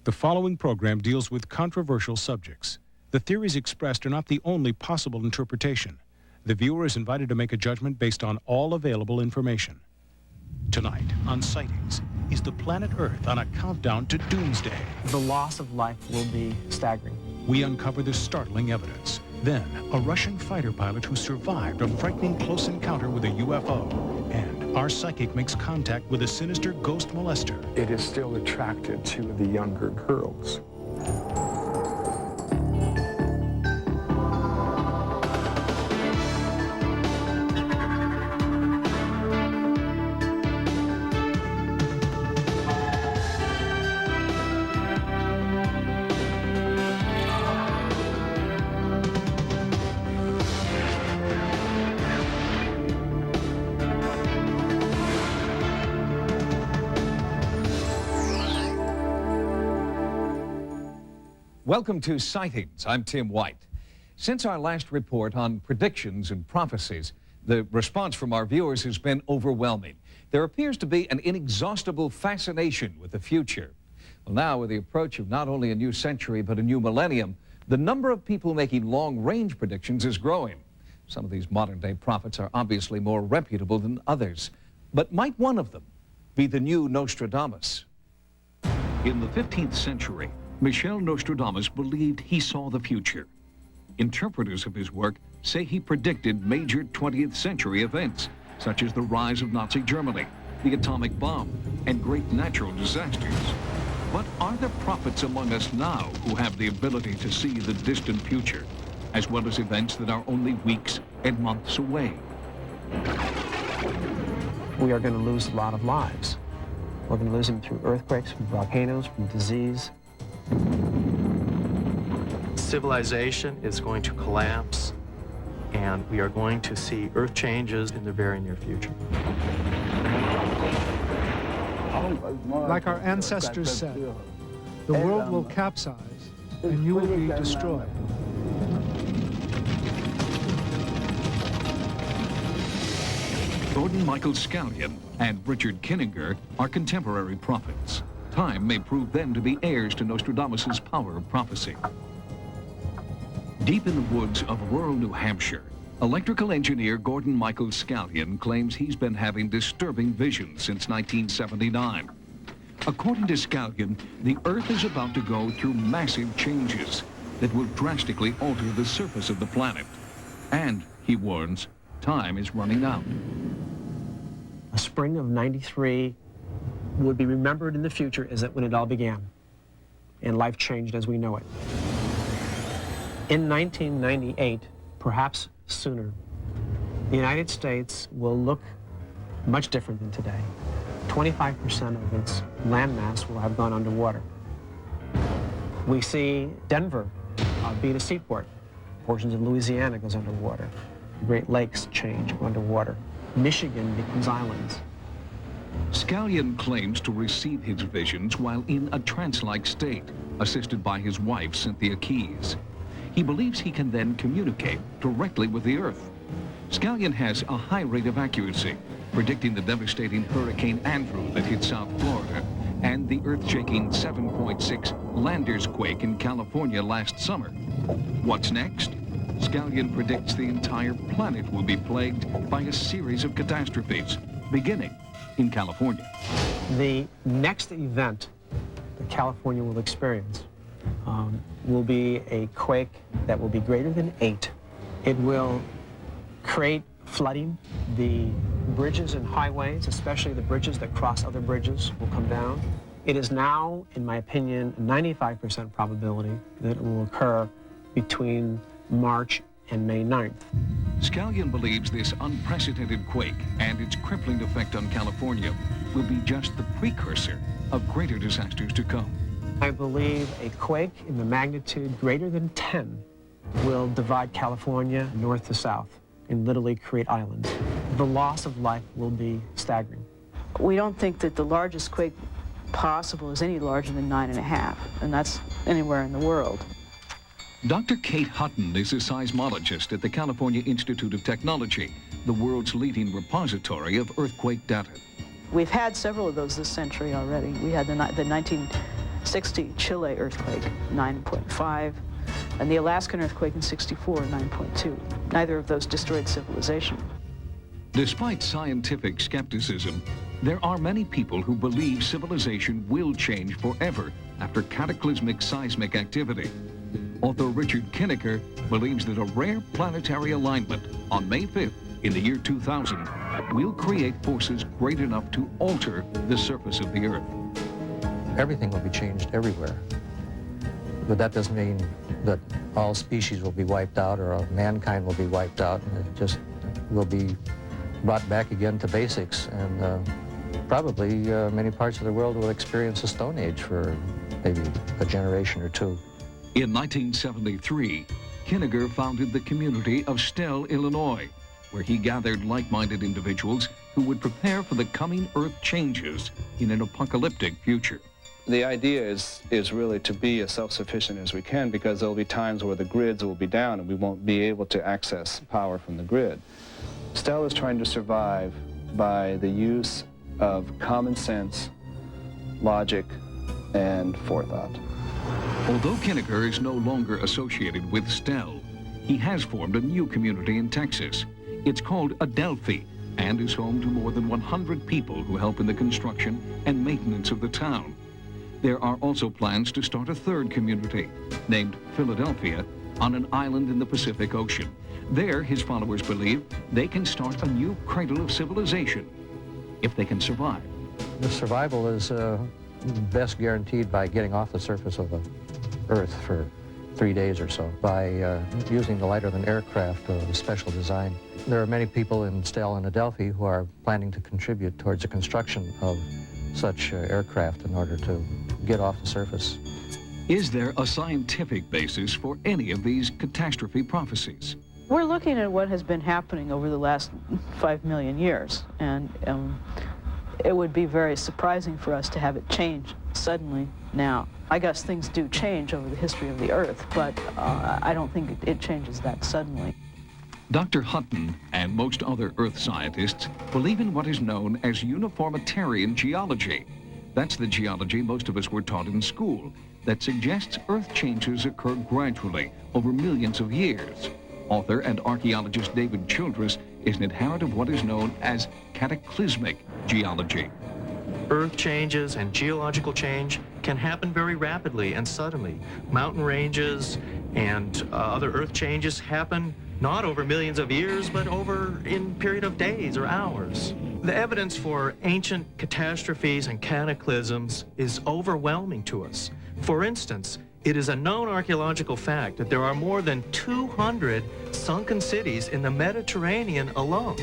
The following program deals with controversial subjects. The theories expressed are not the only possible interpretation. The viewer is invited to make a judgment based on all available information. Tonight on Sightings, is the planet Earth on a countdown to Doomsday? The loss of life will be staggering. We uncover the startling evidence. Then, a Russian fighter pilot who survived a frightening close encounter with a UFO. And our psychic makes contact with a sinister ghost molester. It is still attracted to the younger girls. Welcome to Sightings. I'm Tim White. Since our last report on predictions and prophecies, the response from our viewers has been overwhelming. There appears to be an inexhaustible fascination with the future. Well, now, with the approach of not only a new century, but a new millennium, the number of people making long-range predictions is growing. Some of these modern-day prophets are obviously more reputable than others. But might one of them be the new Nostradamus? In the 15th century, Michel Nostradamus believed he saw the future. Interpreters of his work say he predicted major 20th century events, such as the rise of Nazi Germany, the atomic bomb, and great natural disasters. But are there prophets among us now who have the ability to see the distant future, as well as events that are only weeks and months away? We are going to lose a lot of lives. We're going to lose them through earthquakes, from volcanoes, from disease. Civilization is going to collapse, and we are going to see earth changes in the very near future. Like our ancestors said, the world will capsize and you will be destroyed. Gordon Michael Scallion and Richard Kinninger are contemporary prophets. Time may prove them to be heirs to Nostradamus' power of prophecy. Deep in the woods of rural New Hampshire, electrical engineer Gordon Michael Scallion claims he's been having disturbing visions since 1979. According to Scallion, the Earth is about to go through massive changes that will drastically alter the surface of the planet. And, he warns, time is running out. A spring of '93 would be remembered in the future as when it all began, and life changed as we know it. In 1998, perhaps sooner, the United States will look much different than today. 25% of its landmass will have gone underwater. We see Denver being a seaport. Portions of Louisiana goes underwater. The Great Lakes change, go underwater. Michigan becomes islands. Scallion claims to receive his visions while in a trance-like state, assisted by his wife, Cynthia Keys. He believes he can then communicate directly with the Earth. Scallion has a high rate of accuracy, predicting the devastating Hurricane Andrew that hit South Florida and the earth-shaking 7.6 Landers quake in California last summer. What's next? Scallion predicts the entire planet will be plagued by a series of catastrophes, beginning in California. The next event that California will experience will be a quake that will be greater than 8. It will create flooding. The bridges and highways, especially the bridges that cross other bridges, will come down. It is now, in my opinion, a 95% probability that it will occur between March and May 9th. Scallion believes this unprecedented quake and its crippling effect on California will be just the precursor of greater disasters to come. I believe a quake in the magnitude greater than 10 will divide California north to south and literally create islands. The loss of life will be staggering. We don't think that the largest quake possible is any larger than 9.5, and that's anywhere in the world. Dr. Kate Hutton is a seismologist at the California Institute of Technology, the world's leading repository of earthquake data. We've had several of those this century already. We had the 60, Chile earthquake, 9.5, and the Alaskan earthquake in 64, 9.2. Neither of those destroyed civilization. Despite scientific skepticism, there are many people who believe civilization will change forever after cataclysmic seismic activity. Author Richard Kinnicker believes that a rare planetary alignment on May 5th in the year 2000 will create forces great enough to alter the surface of the Earth. Everything will be changed everywhere. But that doesn't mean that all species will be wiped out or mankind will be wiped out. It just will be brought back again to basics. And probably many parts of the world will experience a Stone Age for maybe a generation or two. In 1973, Kinnicker founded the community of Stell, Illinois, where he gathered like-minded individuals who would prepare for the coming Earth changes in an apocalyptic future. The idea is really to be as self-sufficient as we can, because there will be times where the grids will be down and we won't be able to access power from the grid. Stell is trying to survive by the use of common sense, logic, and forethought. Although Kinnicker is no longer associated with Stell, he has formed a new community in Texas. It's called Adelphi and is home to more than 100 people who help in the construction and maintenance of the town. There are also plans to start a third community, named Philadelphia, on an island in the Pacific Ocean. There, his followers believe they can start a new cradle of civilization, if they can survive. The survival is best guaranteed by getting off the surface of the Earth for 3 days or so, by using the lighter-than-air craft of special design. There are many people in Stell and Adelphi who are planning to contribute towards the construction of such aircraft in order to get off the surface. Is there a scientific basis for any of these catastrophe prophecies? We're looking at what has been happening over the last 5 million years, and it would be very surprising for us to have it change suddenly now. I guess things do change over the history of the Earth, but I don't think it changes that suddenly. Dr. Hutton and most other Earth scientists believe in what is known as uniformitarian geology. That's the geology most of us were taught in school that suggests Earth changes occur gradually over millions of years. Author and archaeologist David Childress is an adherent of what is known as cataclysmic geology. Earth changes and geological change can happen very rapidly and suddenly. Mountain ranges and other Earth changes happen not over millions of years, but over in period of days or hours. The evidence for ancient catastrophes and cataclysms is overwhelming to us. For instance, it is a known archaeological fact that there are more than 200 sunken cities in the Mediterranean alone.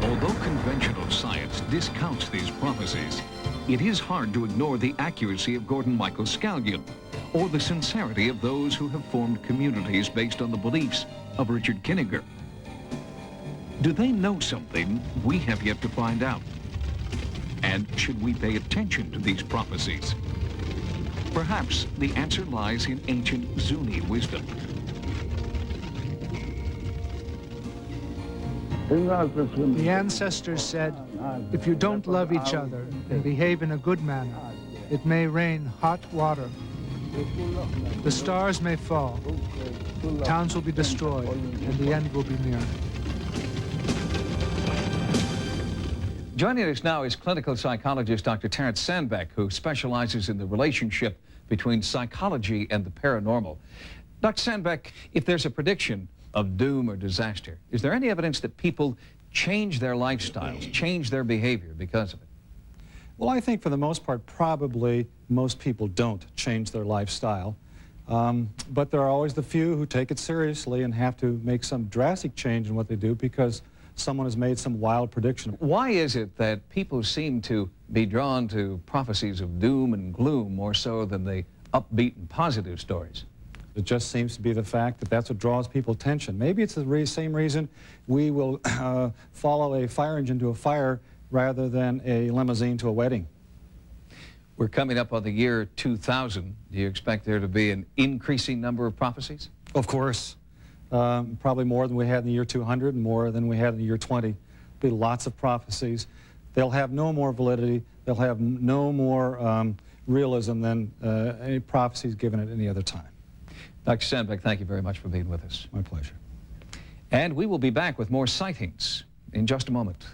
Although conventional science discounts these prophecies, it is hard to ignore the accuracy of Gordon Michael Scallion or the sincerity of those who have formed communities based on the beliefs of Richard Kinnicker. Do they know something we have yet to find out? And should we pay attention to these prophecies? Perhaps the answer lies in ancient Zuni wisdom. The ancestors said, if you don't love each other and behave in a good manner, it may rain hot water. The stars may fall, towns will be destroyed, and the end will be near. Joining us now is clinical psychologist Dr. Terence Sandbeck, who specializes in the relationship between psychology and the paranormal. Dr. Sandbeck, if there's a prediction of doom or disaster, is there any evidence that people change their lifestyles, change their behavior because of it? Well, I think for the most part, probably most people don't change their lifestyle. But there are always the few who take it seriously and have to make some drastic change in what they do because someone has made some wild prediction. Why is it that people seem to be drawn to prophecies of doom and gloom more so than the upbeat and positive stories? It just seems to be the fact that that's what draws people's attention. Maybe it's the same reason we will follow a fire engine to a fire rather than a limousine to a wedding. We're coming up on the year 2000. Do you expect there to be an increasing number of prophecies? Of course. Probably more than we had in the year 200 and more than we had in the year 20. There'll be lots of prophecies. They'll have no more validity. They'll have no more realism than any prophecies given at any other time. Dr. Sandbeck, thank you very much for being with us. My pleasure. And we will be back with more sightings in just a moment.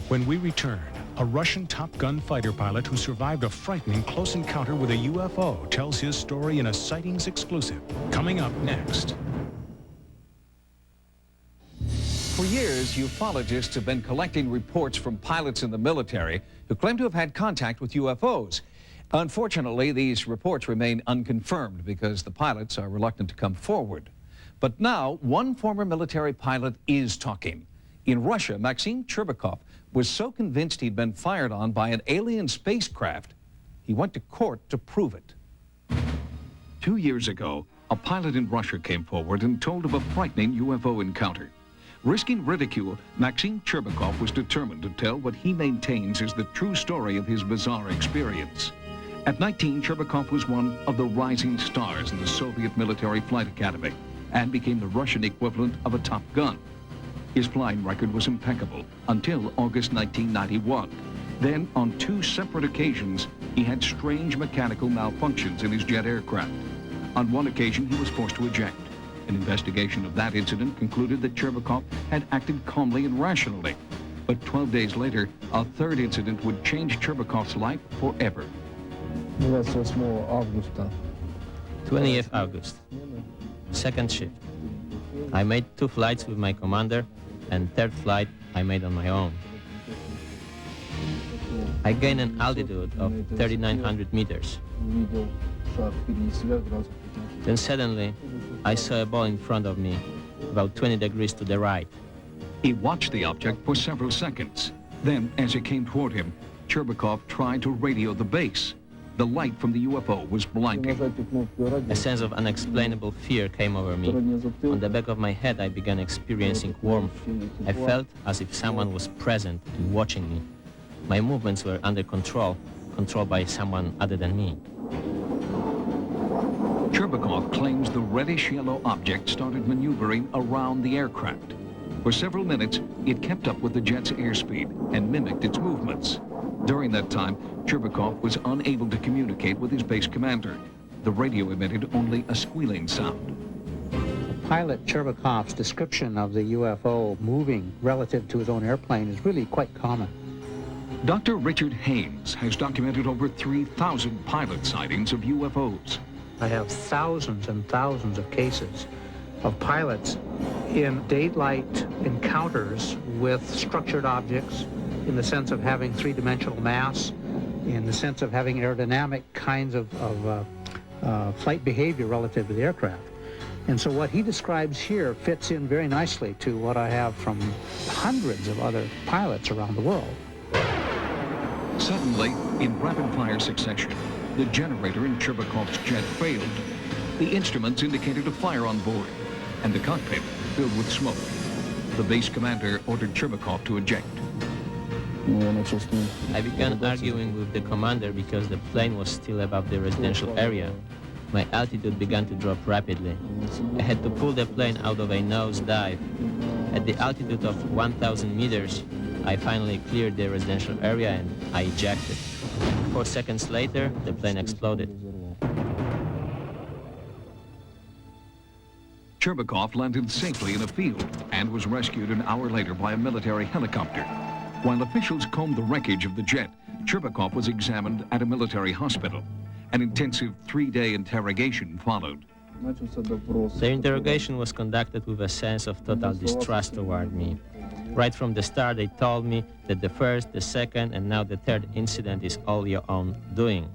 When we return, a Russian Top Gun fighter pilot who survived a frightening close encounter with a UFO tells his story in a Sightings exclusive. Coming up next. For years, ufologists have been collecting reports from pilots in the military who claim to have had contact with UFOs. Unfortunately, these reports remain unconfirmed because the pilots are reluctant to come forward. But now, one former military pilot is talking. In Russia, Maxim Cherbakov was so convinced he'd been fired on by an alien spacecraft, he went to court to prove it. 2 years ago, a pilot in Russia came forward and told of a frightening UFO encounter. Risking ridicule, Maxim Cherbakov was determined to tell what he maintains is the true story of his bizarre experience. At 19, Cherbakov was one of the rising stars in the Soviet Military Flight Academy and became the Russian equivalent of a Top Gun. His flying record was impeccable until August 1991. Then, on 2 separate occasions, he had strange mechanical malfunctions in his jet aircraft. On one occasion, he was forced to eject. An investigation of that incident concluded that Cherbakov had acted calmly and rationally. But 12 days later, a third incident would change Cherbakov's life forever. 20th August, second shift. I made 2 flights with my commander, and third flight I made on my own. I gained an altitude of 3,900 meters. Then suddenly, I saw a ball in front of me, about 20 degrees to the right. He watched the object for several seconds. Then, as it came toward him, Cherbakov tried to radio the base. The light from the UFO was blinding. A sense of unexplainable fear came over me. On the back of my head, I began experiencing warmth. I felt as if someone was present and watching me. My movements were under control, controlled by someone other than me. Cherbakov claims the reddish-yellow object started maneuvering around the aircraft. For several minutes, it kept up with the jet's airspeed and mimicked its movements. During that time, Cherbakov was unable to communicate with his base commander. The radio emitted only a squealing sound. Pilot Cherbakov's description of the UFO moving relative to his own airplane is really quite common. Dr. Richard Haynes has documented over 3,000 pilot sightings of UFOs. I have thousands and thousands of cases of pilots in daylight encounters with structured objects, in the sense of having 3-dimensional mass, in the sense of having aerodynamic kinds of flight behavior relative to the aircraft. And so what he describes here fits in very nicely to what I have from hundreds of other pilots around the world. Suddenly, in rapid-fire succession, the generator in Cherbakov's jet failed. The instruments indicated a fire on board, and the cockpit filled with smoke. The base commander ordered Cherbakov to eject. I began arguing with the commander because the plane was still above the residential area. My altitude began to drop rapidly. I had to pull the plane out of a nosedive. At the altitude of 1,000 meters, I finally cleared the residential area and I ejected. 4 seconds later, the plane exploded. Cherbakov landed safely in a field and was rescued an hour later by a military helicopter. While officials combed the wreckage of the jet, Cherbakov was examined at a military hospital. An intensive 3-day interrogation followed. The interrogation was conducted with a sense of total distrust toward me. Right from the start, they told me that the first, the second, and now the third incident is all your own doing.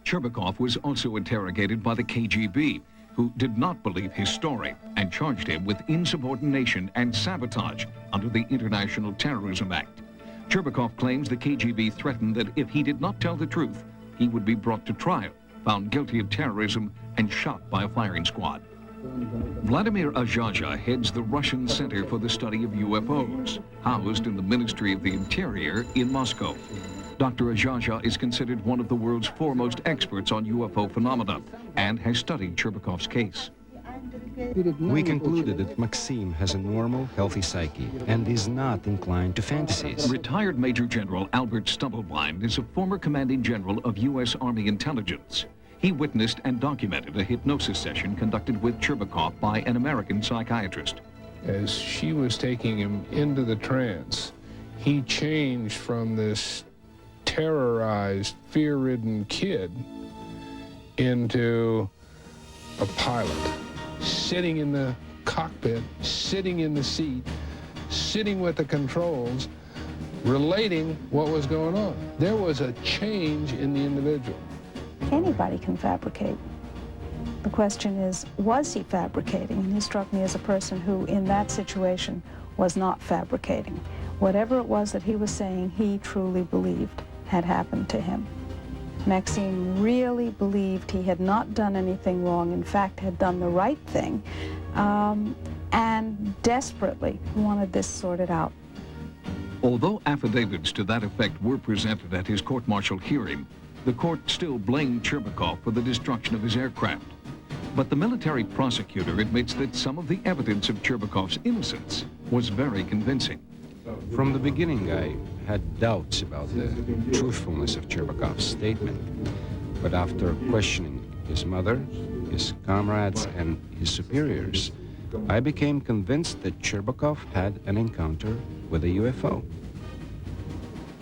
Cherbakov was also interrogated by the KGB, who did not believe his story and charged him with insubordination and sabotage under the International Terrorism Act. Cherbakov claims the KGB threatened that if he did not tell the truth, he would be brought to trial, found guilty of terrorism, and shot by a firing squad. Vladimir Azhaja heads the Russian Center for the Study of UFOs, housed in the Ministry of the Interior in Moscow. Dr. Azhaja is considered one of the world's foremost experts on UFO phenomena and has studied Cherbakov's case. We concluded that Maxime has a normal, healthy psyche and is not inclined to fantasies. Retired Major General Albert Stubblebine is a former commanding general of U.S. Army intelligence. He witnessed and documented a hypnosis session conducted with Cherbakov by an American psychiatrist. As she was taking him into the trance, he changed from this terrorized, fear-ridden kid into a pilot, sitting in the cockpit, sitting in the seat, sitting with the controls, relating what was going on. There was a change in the individual. Anybody can fabricate. The question is, was he fabricating? And he struck me as a person who, in that situation, was not fabricating. Whatever it was that he was saying, he truly believed had happened to him. Maxime really believed he had not done anything wrong, in fact, had done the right thing, and desperately wanted this sorted out. Although affidavits to that effect were presented at his court-martial hearing, the court still blamed Cherbakov for the destruction of his aircraft. But the military prosecutor admits that some of the evidence of Cherbakov's innocence was very convincing. From the beginning, I had doubts about the truthfulness of Cherbakov's statement. But after questioning his mother, his comrades, and his superiors, I became convinced that Cherbakov had an encounter with a UFO.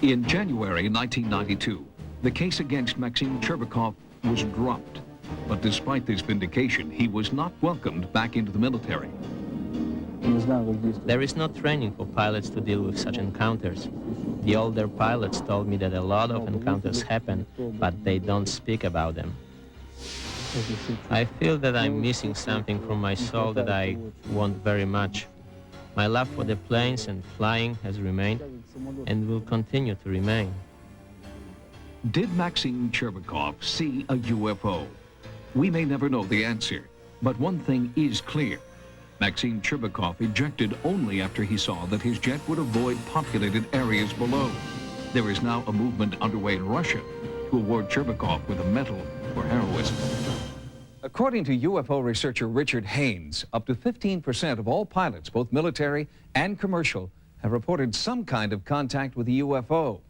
In January 1992, the case against Maxime Cherbakov was dropped. But despite this vindication, he was not welcomed back into the military. There is no training for pilots to deal with such encounters. The older pilots told me that a lot of encounters happen, but they don't speak about them. I feel that I'm missing something from my soul that I want very much. My love for the planes and flying has remained and will continue to remain. Did Maxime Cherbakov see a UFO? We may never know the answer, but one thing is clear. Maxime Cherbakov ejected only after he saw that his jet would avoid populated areas below. There is now a movement underway in Russia to award Cherbakov with a medal for heroism. According to UFO researcher Richard Haynes, up to 15% of all pilots, both military and commercial, have reported some kind of contact with a UFO.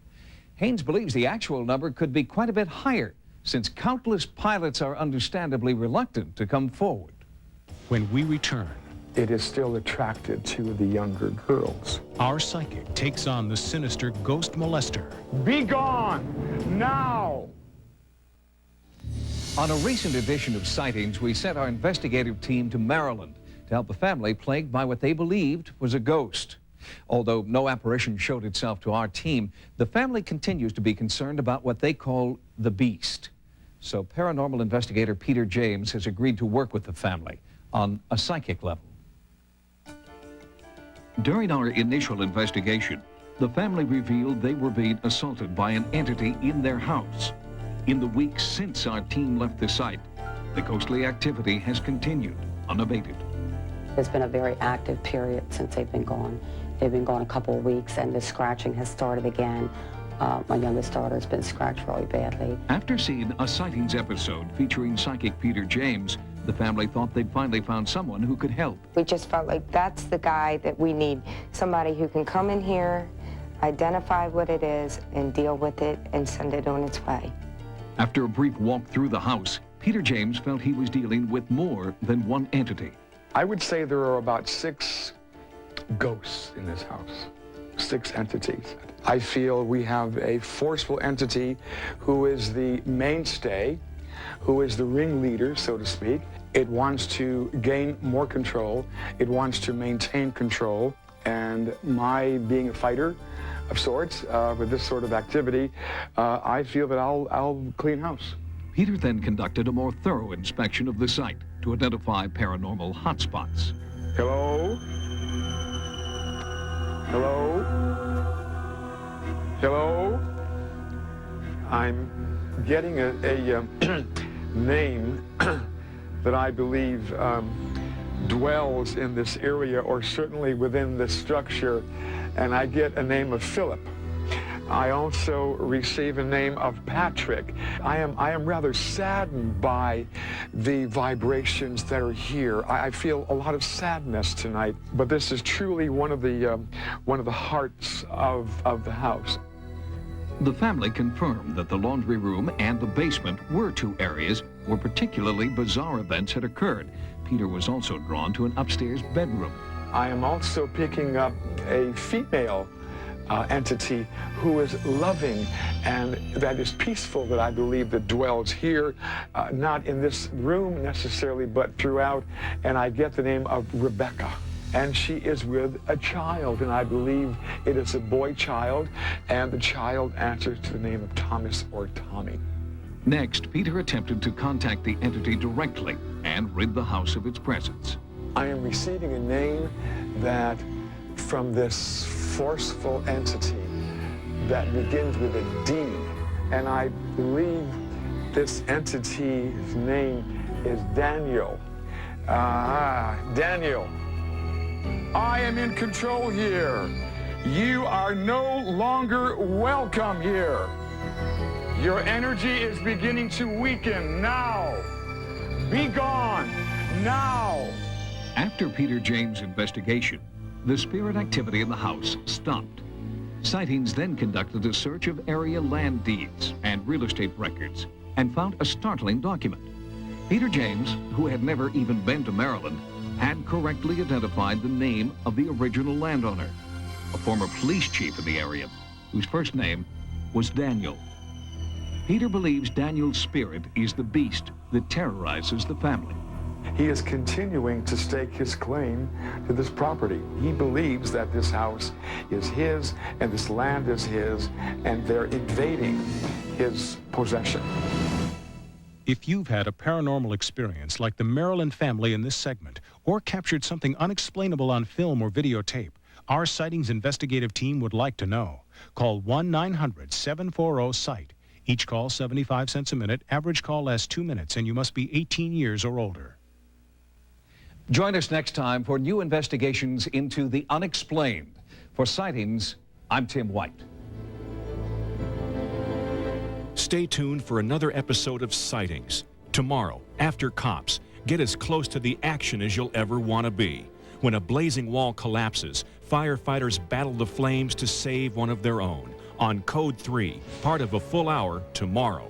Haynes believes the actual number could be quite a bit higher, since countless pilots are understandably reluctant to come forward. When we return, It is still attracted to the younger girls. our psychic takes on the sinister ghost molester. Be gone now! On a recent edition of Sightings, we sent our investigative team to Maryland to help a family plagued by what they believed was a ghost. Although no apparition showed itself to our team, the family continues to be concerned about what they call the beast. So paranormal investigator Peter James has agreed to work with the family on a psychic level. During our initial investigation, the family revealed they were being assaulted by an entity in their house. In the weeks since our team left the site, the ghostly activity has continued unabated. There's been a very active period since they've been gone. They've been gone a couple of weeks, and the scratching has started again. My youngest daughter's been scratched really badly. After seeing a Sightings episode featuring psychic Peter James, the family thought they'd finally found someone who could help. We just felt like that's the guy that we need. Somebody who can come in here, identify what it is, and deal with it, and send it on its way. After a brief walk through the house, Peter James felt he was dealing with more than one entity. I would say there are about 6 ghosts in this house, 6 entities. I feel we have a forceful entity who is the mainstay, who is the ringleader, so to speak. It wants to gain more control. It wants to maintain control. And my being a fighter of sorts with this sort of activity, I feel that I'll clean house. Peter then conducted a more thorough inspection of the site to identify paranormal hotspots. Hello? Hello? Hello? I'm getting a name that I believe dwells in this area, or certainly within this structure, and I get a name of Philip. I also receive a name of Patrick. I am rather saddened by the vibrations that are here. I feel a lot of sadness tonight, but this is truly one of the hearts of the house. The family confirmed that the laundry room and the basement were two areas where particularly bizarre events had occurred. Peter was also drawn to an upstairs bedroom. I am also picking up a female entity who is loving and that is peaceful, that I believe that dwells here, not in this room necessarily, but throughout, and I get the name of Rebecca. And she is with a child, and I believe it is a boy child, and the child answers to the name of Thomas or Tommy. Next, Peter attempted to contact the entity directly and rid the house of its presence. I am receiving a name that, from this forceful entity that begins with a D, and I believe this entity's name is Daniel. Daniel, I am in control here. You are no longer welcome here. Your energy is beginning to weaken now. Be gone now. After Peter James' investigation, the spirit activity in the house stopped. Sightings then conducted a search of area land deeds and real estate records and found a startling document. Peter James, who had never even been to Maryland, had correctly identified the name of the original landowner, a former police chief in the area, whose first name was Daniel. Peter believes Daniel's spirit is the beast that terrorizes the family. He is continuing to stake his claim to this property. He believes that this house is his and this land is his, and they're invading his possession. If you've had a paranormal experience like the Maryland family in this segment, or captured something unexplainable on film or videotape, our Sightings investigative team would like to know. Call 1-900-740-SIGHT. Each call 75 cents a minute. Average call lasts 2 minutes, and you must be 18 years or older. Join us next time for new investigations into the unexplained. For Sightings, I'm Tim White. Stay tuned for another episode of Sightings. Tomorrow, after Cops, get as close to the action as you'll ever want to be. When a blazing wall collapses, firefighters battle the flames to save one of their own. On Code 3, part of A Full Hour tomorrow.